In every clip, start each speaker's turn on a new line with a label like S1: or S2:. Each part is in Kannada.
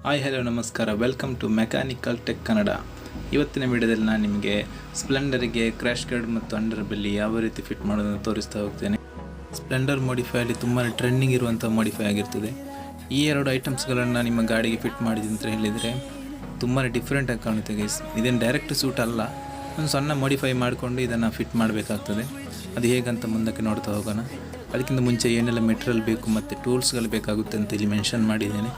S1: ಹಾಯ್ ಹಲೋ ನಮಸ್ಕಾರ, welcome to mechanical tech Kannada. ಇವತ್ತಿನ ವಿಡಿಯೋದಲ್ಲಿ ನಾನು ನಿಮಗೆ ಸ್ಪ್ಲೆಂಡರಿಗೆ ಕ್ರ್ಯಾಶ್ ಗಾರ್ಡ್ ಮತ್ತು ಅಂಡರ್ ಬೆಲ್ಲಿ ಯಾವ ರೀತಿ ಫಿಟ್ ಮಾಡೋದನ್ನು ತೋರಿಸ್ತಾ ಹೋಗ್ತೇನೆ. ಸ್ಪ್ಲೆಂಡರ್ ಮಾಡಿಫೈಯಲ್ಲಿ ತುಂಬಾ ಟ್ರೆಂಡಿಂಗ್ ಇರುವಂಥ ಮಾಡಿಫೈ ಆಗಿರ್ತದೆ. ಈ ಎರಡು ಐಟಮ್ಸ್ಗಳನ್ನು ನಿಮ್ಮ ಗಾಡಿಗೆ ಫಿಟ್ ಮಾಡಿದೆ ಅಂತ ಹೇಳಿದರೆ ತುಂಬಾ ಡಿಫ್ರೆಂಟಾಗಿ ಕಾಣುತ್ತೆ ಗೈಸ್. ಇದೇನು ಡೈರೆಕ್ಟ್ ಸೂಟ್ ಅಲ್ಲ, ಒಂದು ಸಣ್ಣ ಮಾಡಿಫೈ ಮಾಡಿಕೊಂಡು ಇದನ್ನು ಫಿಟ್ ಮಾಡಬೇಕಾಗ್ತದೆ. ಅದು ಹೇಗಂತ ಮುಂದಕ್ಕೆ ನೋಡ್ತಾ ಹೋಗೋಣ. ಅದಕ್ಕಿಂತ ಮುಂಚೆ ಏನೆಲ್ಲ ಮೆಟೀರಿಯಲ್ ಬೇಕು ಮತ್ತು ಟೂಲ್ಸ್ಗಳು ಬೇಕಾಗುತ್ತೆ ಅಂತ ಇಲ್ಲಿ ಮೆನ್ಷನ್ ಮಾಡಿದ್ದೇನೆ.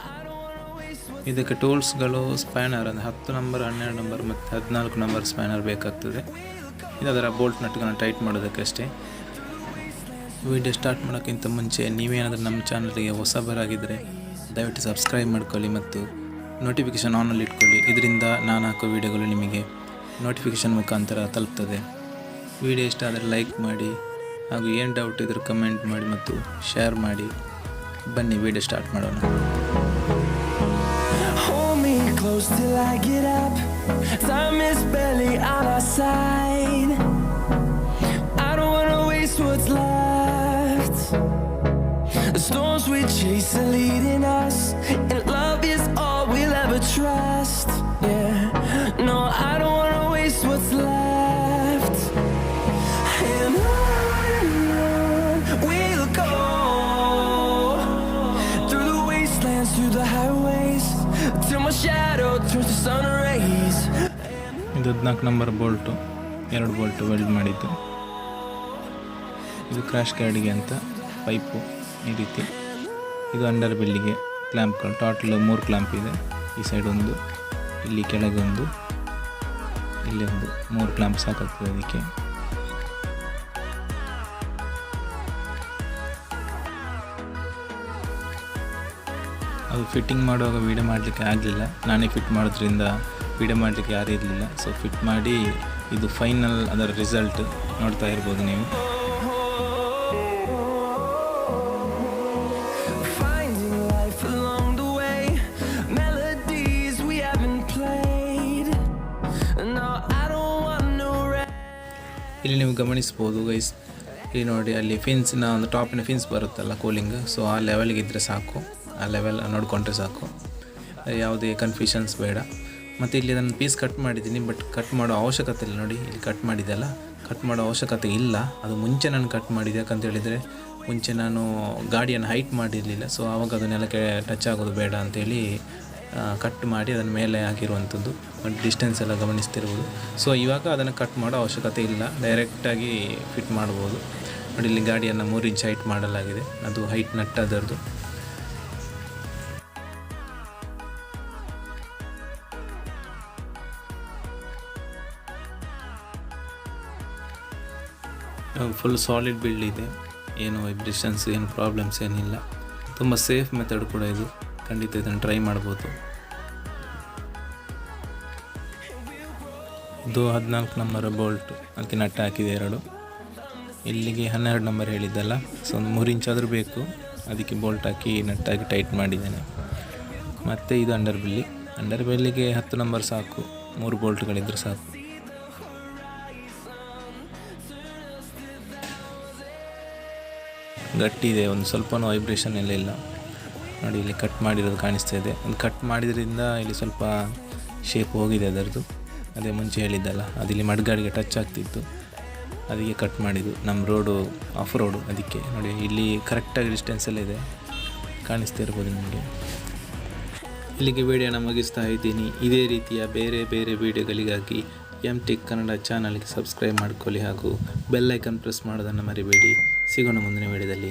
S1: ಇದಕ್ಕೆ ಟೂಲ್ಸ್ಗಳು ಸ್ಪ್ಯಾನರ್ ಅಂದರೆ 10 ನಂಬರ್, 12 ನಂಬರ್ ಮತ್ತು 14 ನಂಬರ್ ಸ್ಪ್ಯಾನರ್ ಬೇಕಾಗ್ತದೆ. ಇದು ಅದರ ಬೋಲ್ಟ್ ನಟ್ಗಳನ್ನು ಟೈಟ್ ಮಾಡೋದಕ್ಕೆ ಅಷ್ಟೇ. ವಿಡಿಯೋ ಸ್ಟಾರ್ಟ್ ಮಾಡೋಕ್ಕಿಂತ ಮುಂಚೆ ನೀವೇನಾದರೂ ನಮ್ಮ ಚಾನಲ್ಗೆ ಹೊಸಬರಾಗಿದ್ದರೆ ದಯವಿಟ್ಟು ಸಬ್ಸ್ಕ್ರೈಬ್ ಮಾಡ್ಕೊಳ್ಳಿ ಮತ್ತು ನೋಟಿಫಿಕೇಷನ್ ಆನಲ್ಲಿ ಇಟ್ಕೊಳ್ಳಿ. ಇದರಿಂದ ನಾನು ಹಾಕೋ ವಿಡಿಯೋಗಳು ನಿಮಗೆ ನೋಟಿಫಿಕೇಷನ್ ಮುಖಾಂತರ ತಲುಪ್ತದೆ. ವಿಡಿಯೋ ಇಷ್ಟ ಆದರೆ ಲೈಕ್ ಮಾಡಿ ಹಾಗೂ ಏನು ಡೌಟ್ ಇದ್ರೂ ಕಮೆಂಟ್ ಮಾಡಿ ಮತ್ತು ಶೇರ್ ಮಾಡಿ. ಬನ್ನಿ ವಿಡಿಯೋ ಸ್ಟಾರ್ಟ್ ಮಾಡೋಣ.
S2: Close till I get up. Time is barely on our side. I don't wanna waste what's left. The storms we chase are leading us, and love is all we'll ever trust. Yeah, no, I don't wanna waste what's left. And on we'll go, through the wastelands, through the highways, till my shadow turns to sun rays.
S1: ಇದು 14 ನಂಬರ್ ಬೋಲ್ಟು, 2 ಬೋಲ್ಟು ವೆಲ್ಡ್ ಮಾಡಿದ್ದು. ಇದು ಕ್ರ್ಯಾಶ್ ಗಾರ್ಡಿಗೆ ಅಂತ ಪೈಪು ಈ ರೀತಿ. ಇದು ಅಂಡರ್ ಬೆಲ್ಲಿಗೆ ಕ್ಲ್ಯಾಂಪ್ಗಳು. ಟೋಟಲ್ 3 ಕ್ಲ್ಯಾಂಪ್ ಇದೆ. ಈ ಸೈಡ್ ಒಂದು, ಇಲ್ಲಿ ಕೆಳಗೆ ಒಂದು, ಇಲ್ಲಿ ಒಂದು, 3 ಕ್ಲ್ಯಾಂಪ್ ಸಾಕಾಗ್ತದೆ ಅದಕ್ಕೆ. ಅದು ಫಿಟ್ಟಿಂಗ್ ಮಾಡುವಾಗ ವೀಡಿಯೋ ಮಾಡಲಿಕ್ಕೆ ಆಗಲಿಲ್ಲ. ನಾನೇ ಫಿಟ್ ಮಾಡೋದ್ರಿಂದ ವೀಡಿಯೋ ಮಾಡಲಿಕ್ಕೆ ಯಾರೂ ಇರಲಿಲ್ಲ. ಸೊ ಫಿಟ್ ಮಾಡಿ ಇದು ಫೈನಲ್ ಅದರ ರಿಸಲ್ಟ್ ನೋಡ್ತಾ ಇರ್ಬೋದು ನೀವು. ಇಲ್ಲಿ ನೀವು ಗಮನಿಸ್ಬೋದು ಗೈಸ್, ಇಲ್ಲಿ ನೋಡಿ, ಅಲ್ಲಿ ಫಿನ್ಸಿನ ಒಂದು ಟಾಪಿನ ಫಿನ್ಸ್ ಬರುತ್ತಲ್ಲ ಕೂಲಿಂಗ್, ಸೊ ಆ ಲೆವೆಲ್ಗೆ ಇದ್ದರೆ ಸಾಕು. ಆ ಲೆವೆಲ್ ನೋಡಿಕೊಂಡ್ರೆ ಸಾಕು, ಯಾವುದೇ ಕನ್ಫ್ಯೂಷನ್ಸ್ ಬೇಡ. ಮತ್ತು ಇಲ್ಲಿ ನಾನು ಪೀಸ್ ಕಟ್ ಮಾಡಿದ್ದೀನಿ, ಬಟ್ ಕಟ್ ಮಾಡೋ ಅವಶ್ಯಕತೆ ಇಲ್ಲ. ನೋಡಿ, ಇಲ್ಲಿ ಕಟ್ ಮಾಡಿದ್ದೆಲ್ಲ, ಕಟ್ ಮಾಡೋ ಅವಶ್ಯಕತೆ ಇಲ್ಲ. ಅದು ಮುಂಚೆ ನಾನು ಕಟ್ ಮಾಡಿದ್ದೆ. ಯಾಕಂತ ಹೇಳಿದರೆ ಮುಂಚೆ ನಾನು ಗಾಡಿಯನ್ನು ಹೈಟ್ ಮಾಡಿರಲಿಲ್ಲ. ಸೊ ಆವಾಗ ಅದು ನೆಲಕ್ಕೆ ಟಚ್ ಆಗೋದು ಬೇಡ ಅಂಥೇಳಿ ಕಟ್ ಮಾಡಿ ಅದನ್ನ ಮೇಲೆ ಹಾಕಿರುವಂಥದ್ದು. ಡಿಸ್ಟೆನ್ಸ್ ಎಲ್ಲ ಗಮನಿಸ್ತಿರ್ಬೋದು. ಸೊ ಇವಾಗ ಅದನ್ನು ಕಟ್ ಮಾಡೋ ಅವಶ್ಯಕತೆ ಇಲ್ಲ, ಡೈರೆಕ್ಟಾಗಿ ಫಿಟ್ ಮಾಡ್ಬೋದು. ನೋಡಿ, ಇಲ್ಲಿ ಗಾಡಿಯನ್ನು 3 ಇಂಚ್ ಹೈಟ್ ಮಾಡಲಾಗಿದೆ. ಅದು ಹೈಟ್ ನಟ್ ಅದರದ್ದು. ಫುಲ್ ಸಾಲಿಡ್ ಬಿಲ್ಡ್ ಇದೆ, ಏನು ವೈಬ್ರೇಷನ್ಸ್, ಏನು ಪ್ರಾಬ್ಲಮ್ಸ್ ಏನಿಲ್ಲ. ತುಂಬ ಸೇಫ್ ಮೆಥಡ್ ಕೂಡ ಇದು. ಖಂಡಿತ ಇದನ್ನು ಟ್ರೈ ಮಾಡ್ಬೋದು. ಇದು 14 ನಂಬರ್ ಬೋಲ್ಟ್, ಅದಕ್ಕೆ ನಟ್ ಹಾಕಿದೆ 2. ಇಲ್ಲಿಗೆ 12 ನಂಬರ್ ಹೇಳಿದ್ದಲ್ಲ, ಸೊ ಒಂದು 3 ಇಂಚ್ ಆದರೂ ಬೇಕು. ಅದಕ್ಕೆ ಬೋಲ್ಟ್ ಹಾಕಿ ನಟ್ಟಾಗಿ ಟೈಟ್ ಮಾಡಿದ್ದೇನೆ. ಮತ್ತು ಇದು ಅಂಡರ್ ಬೆಲ್ಲಿಗೆ 10 ನಂಬರ್ ಸಾಕು, 3 ಬೋಲ್ಟ್ಗಳಿದ್ದರೆ ಸಾಕು. ಗಟ್ಟಿ ಇದೆ, ಒಂದು ಸ್ವಲ್ಪನೂ ವೈಬ್ರೇಷನ್ ಎಲ್ಲ ಇಲ್ಲ. ನೋಡಿ, ಇಲ್ಲಿ ಕಟ್ ಮಾಡಿರೋದು ಕಾಣಿಸ್ತಾ ಇದೆ. ಒಂದು ಕಟ್ ಮಾಡಿದ್ರಿಂದ ಇಲ್ಲಿ ಸ್ವಲ್ಪ ಶೇಪ್ ಹೋಗಿದೆ ಅದರದ್ದು. ಅದೇ ಮುಂಚೆ ಹೇಳಿದ್ದಲ್ಲ, ಅದಿಲ್ಲಿ ಮಡ್ಗಾಡಿಗೆ ಟಚ್ ಆಗ್ತಿತ್ತು, ಅದಕ್ಕೆ ಕಟ್ ಮಾಡಿದ್ದು. ನಮ್ಮ ರೋಡು ಆಫ್ ರೋಡು, ಅದಕ್ಕೆ ನೋಡಿ ಇಲ್ಲಿ ಕರೆಕ್ಟಾಗಿ ಡಿಸ್ಟೆನ್ಸಲ್ಲೇ ಇದೆ, ಕಾಣಿಸ್ತಾ ಇರ್ಬೋದು ನಿಮಗೆ. ಇಲ್ಲಿಗೆ ವಿಡಿಯೋನ ಮುಗಿಸ್ತಾ ಇದ್ದೀನಿ. ಇದೇ ರೀತಿಯ ಬೇರೆ ಬೇರೆ ವಿಡಿಯೋಗಳಿಗಾಗಿ ಟೆಕ್ ಕನ್ನಡ ಚಾನಲ್ಗೆ ಸಬ್ಸ್ಕ್ರೈಬ್ ಮಾಡ್ಕೊಳ್ಳಿ ಹಾಗೂ ಬೆಲ್ ಐಕನ್ ಪ್ರೆಸ್ ಮಾಡೋದನ್ನು ಮರಿಬೇಡಿ. ಸಿಗೋಣ ಮುಂದಿನ ವಿಡಿಯೋದಲ್ಲಿ.